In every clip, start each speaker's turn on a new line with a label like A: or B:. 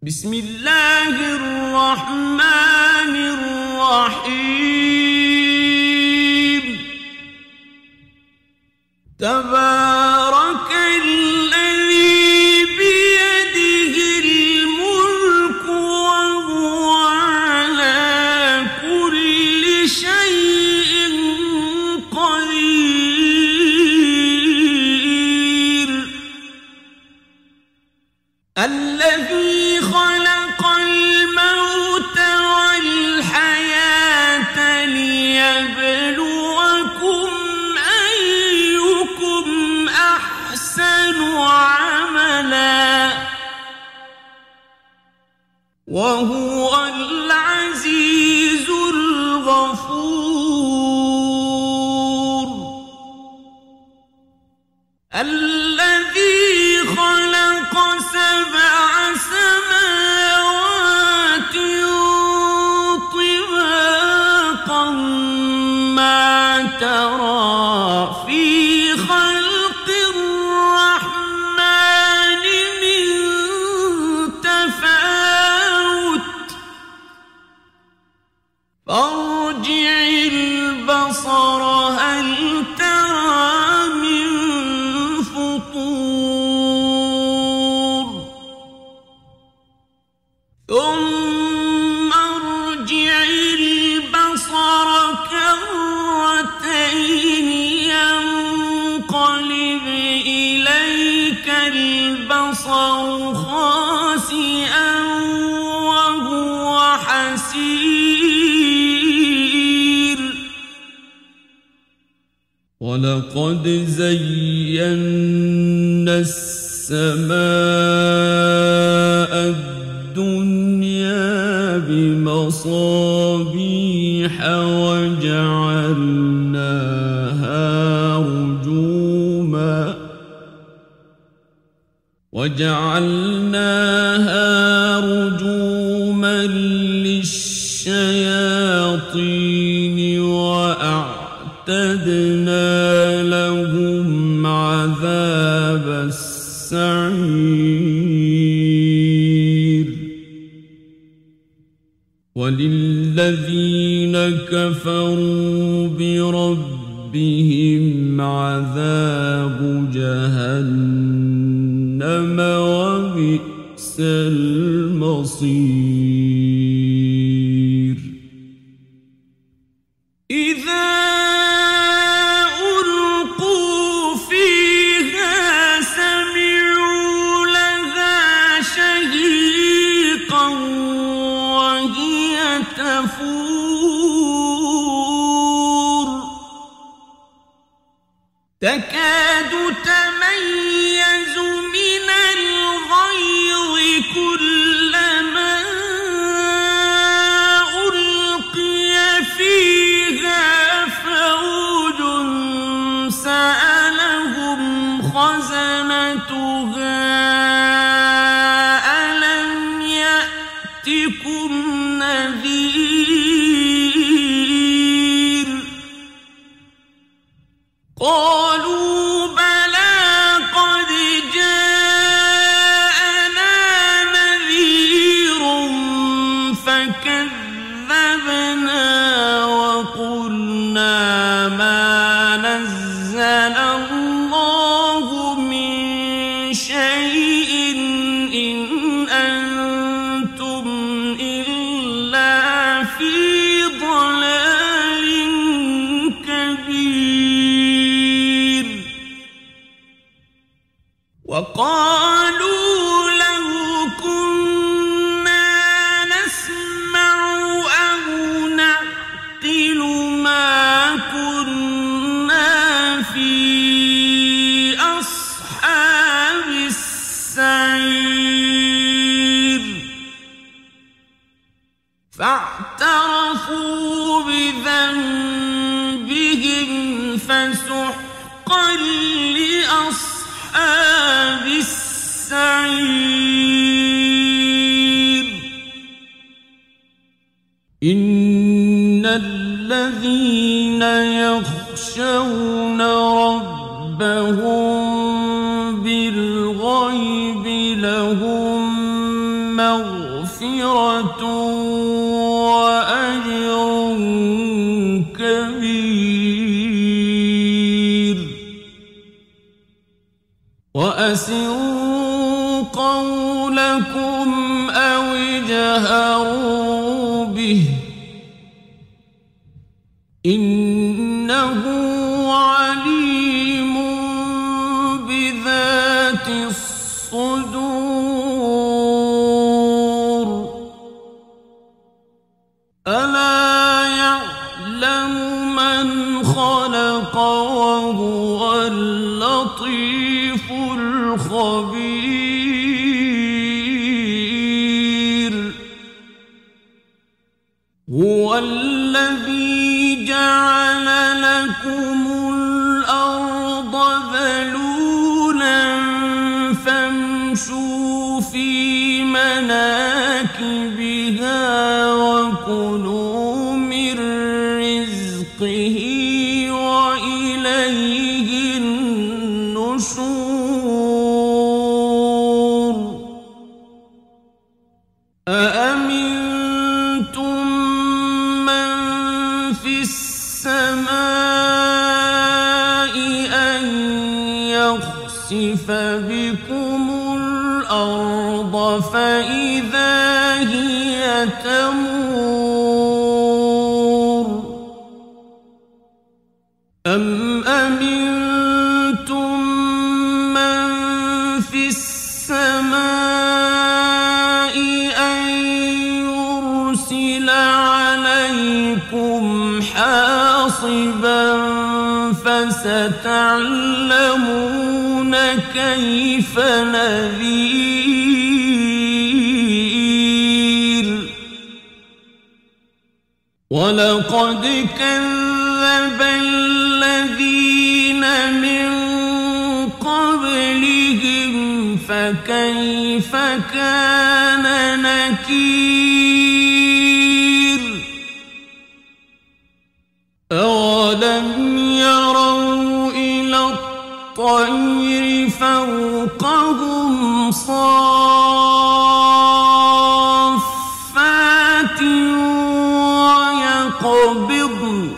A: بسم الله الرحمن الرحيم تبارك الذي بيده الملك وهو على كل شيء قدير الذي خلق الموت والحياة ليبلوكم أيكم أحسن عملا وهو العزيز الغفور الذي خلق سبع سماوات طباقا ما ترى في خلق الرحمن من تفاوت فارجع البصر هل ترى من فطور ثم ارجع البصر كرتين ينقلب إليك البصر خاسئا وهو حسير ولقد زينا السماء الدنيا بمصابيح وجعلناها رجوما للشياطين وأعتدنا لهم عذاب السعير وللذين كفروا بربهم عذاب جهنم وبئس المصير إذا ألقوا فيها سمعوا لها شهيقا وهي تفور تكاد تميز من الغيظ كلما ألقي فيها فوج سألهم خزنتها ألم يأتكم نذير قالوا بلى قد جاءنا نذير فكذبنا وقلنا ما نزل الله من شيء إن أنتم إلا في ضلال كبير وقالوا لو كنا نسمع أو نعقل ما كنا في أصحاب السعير فاعترفوا بذنبهم فسحقا لأصحاب السعير إن الذين يخشون ربهم بالغيب لهم مغفرة مغفرة وأجر كبير وأسروا قولكم أو اجهروا به إنه عليم بذات الصدور ألا يعلم من خلق وهو اللطيف الخبير هو الذي جعل لكم الأرض ذلولا فامشوا في مناكبها وكلوا من رزقه وإليه النشور أأمنتم من في السماء أن يخسف بكم الأرض فإذا هي تمور أم أمنتم من في السماء أن يرسل عليكم حاصبا فستعلمون كيف نذير ولقد كذب الذين من قبلهم فكيف كان نكير أولم يروا إلى الطير فوقهم صافات ويقبضن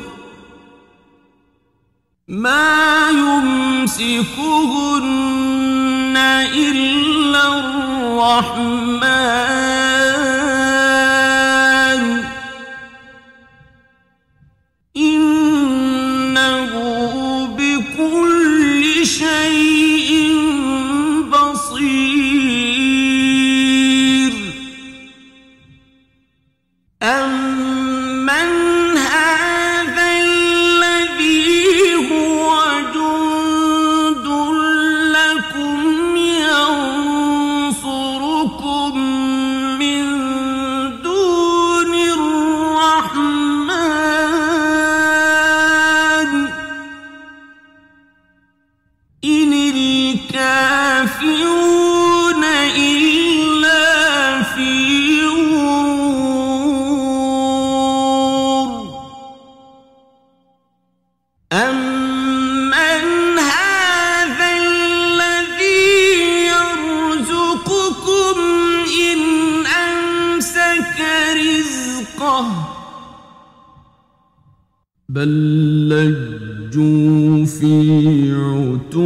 A: ما يمسكهن إلا الرحمن إنه بكل شيء بصير أمن هذا الذي هو جند لكم ينصركم من دون الرحمن إن الكافرون إلا في غرور أمن هذا الذي يرزقكم إن أمسك رزقه بل لجوا في عتو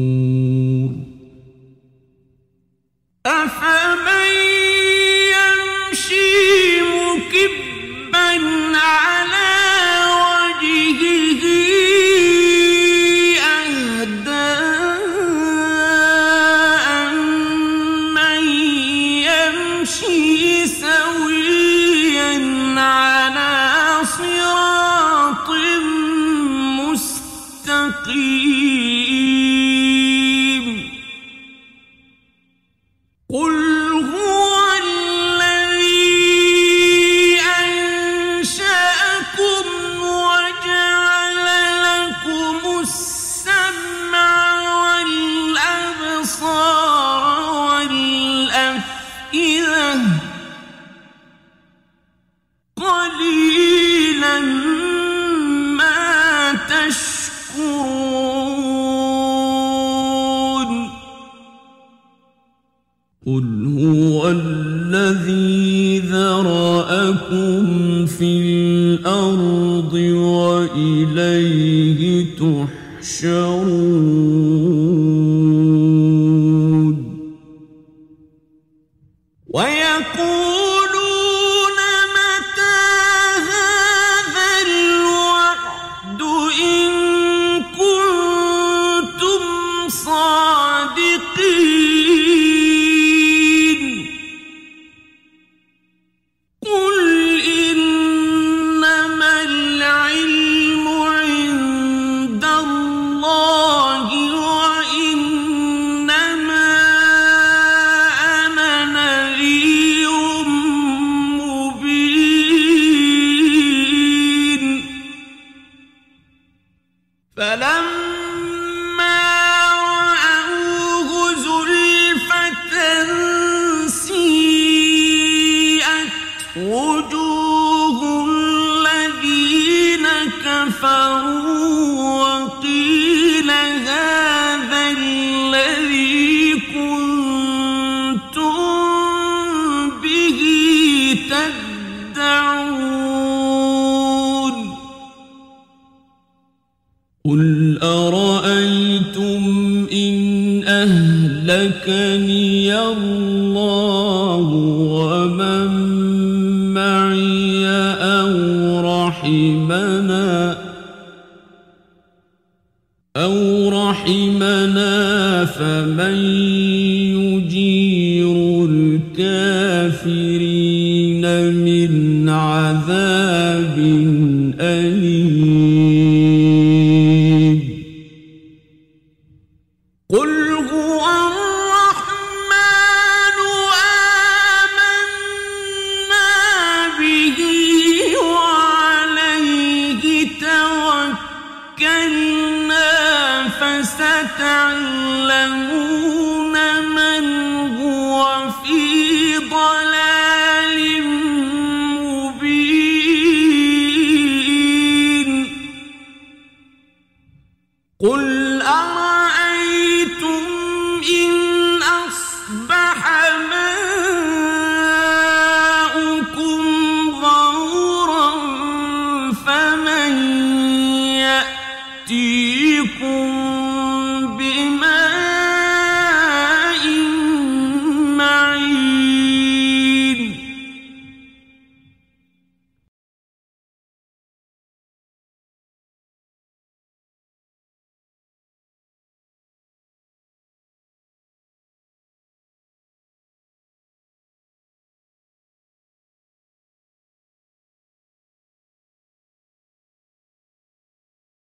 A: ونفور أفمن يمشي مكبا على وجهه أهدى أمن يمشي سويا على صراط مستقيم قل هو الذي أنشأكم وجعل لكم السمع والأبصار والأفئدة قليلا ما تشكرون قل هو الذي ذرأكم في الأرض وإليه تحشرون ويقولون متى هذا الوعد إن كنتم صادقين قل إنما العلم عند الله وإنما أنا نذير مبين فلما رأوه زلفة سيئت وجوه الذين كفروا وقيل هذا الذي كنتم به تدعون قل أرأيتم إن أهلكني الله ومن معي أو رحمنا فمن يجير الكافرين من عذاب أليم قل هو الرحمن آمنا به وعليه توكلنا فستعلمون